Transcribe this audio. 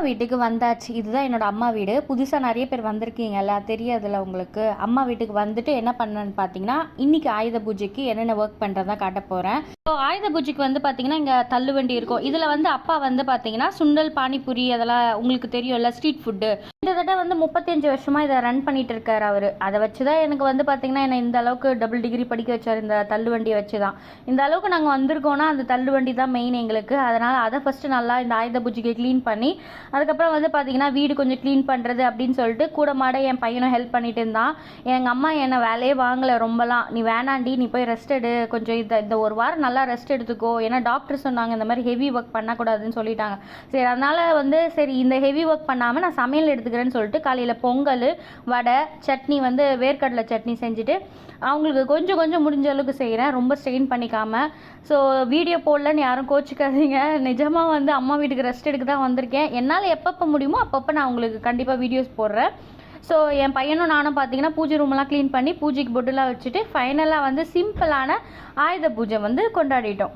வீட்டுக்கு வந்தாச்சு. இதுதான் என்னோட அம்மா வீடு. புதுசா நெறைய பேர் வந்திருக்கீங்கல்ல, தெரியாதுல்ல உங்களுக்கு. அம்மா வீட்டுக்கு வந்துட்டு என்ன பண்ணேன்னு பார்த்தீங்கன்னா, இன்னைக்கு ஆயுத பூஜைக்கு என்னென்ன ஒர்க் பண்றதா காட்டப் போறேன். ஸோ ஆயுத பூஜைக்கு வந்து பார்த்தீங்கன்னா, இங்க தள்ளுவண்டி இருக்கும். இதுல வந்து அப்பா வந்து பார்த்தீங்கன்னா, சுண்டல், பானிபூரி அதெல்லாம் உங்களுக்கு தெரியும்ல, ஸ்ட்ரீட் ஃபுட்டு. கிட்டத்தட்ட வந்து 35 வருஷமா இதை ரன் பண்ணிட்டு இருக்காரு அவரு. அதை வச்சு தான் எனக்கு வந்து பார்த்தீங்கன்னா, என்னை இந்த அளவுக்கு டபுள் டிகிரி படிக்க வச்சார். இந்த தள்ளுவண்டியை வச்சு தான். இந்த அளவுக்கு நாங்கள் வந்திருக்கோம்னா அந்த தள்ளுவண்டி தான் மெயின் எங்களுக்கு. அதனால் அதை ஃபஸ்ட்டு நல்லா இந்த ஆயுத பூஜைக்கு க்ளீன் பண்ணி, அதுக்கப்புறம் வந்து பார்த்தீங்கன்னா வீடு கொஞ்சம் க்ளீன் பண்ணுறது அப்படின்னு சொல்லிட்டு கூட மாட என் பையனும் ஹெல்ப் பண்ணிட்டு இருந்தான். எங்கள் அம்மா என்னை வேலையே வாங்கலை ரொம்பலாம். நீ வேணாண்டி, நீ போய் ரெஸ்ட் எடு, கொஞ்சம் இந்த ஒரு வாரம் நல்லா ரெஸ்ட் எடுத்துக்கோ. ஏன்னா டாக்டர் சொன்னாங்க இந்த மாதிரி ஹெவி ஒர்க் பண்ணக்கூடாதுன்னு சொல்லிட்டாங்க. சரி, அதனால் வந்து சரி இந்த ஹெவி ஒர்க் பண்ணாமல் நான் சமையல் எடுத்துக்கிறேன்னு சொல்லிட்டு காலையில் பொங்கல், வடை, சட்னி வந்து வேர்க்கடலை சட்னி செஞ்சுட்டு அவங்களுக்கு கொஞ்சம் கொஞ்சம் முடிஞ்ச அளவுக்கு செய்கிறேன், ரொம்ப ஸ்ட்ரெயின் பண்ணிக்காமல். ஸோ வீடியோ போடலன்னு யாரும் கோச்சிக்காதீங்க. நிஜமாக வந்து அம்மா வீட்டுக்கு ரெஸ்ட் எடுக்க தான் வந்திருக்கேன். என்னால் எப்பப்போ முடியுமோ அப்பப்போ நான் உங்களுக்கு கண்டிப்பாக வீடியோஸ் போடுறேன். ஸோ என் பையனும் நானும் பார்த்தீங்கன்னா பூஜை ரூமெல்லாம் க்ளீன் பண்ணி பூஜைக்கு பொட்டுலாம் வச்சுட்டு ஃபைனலாக வந்து சிம்பிளான ஆயுத பூஜை வந்து கொண்டாடிட்டோம்.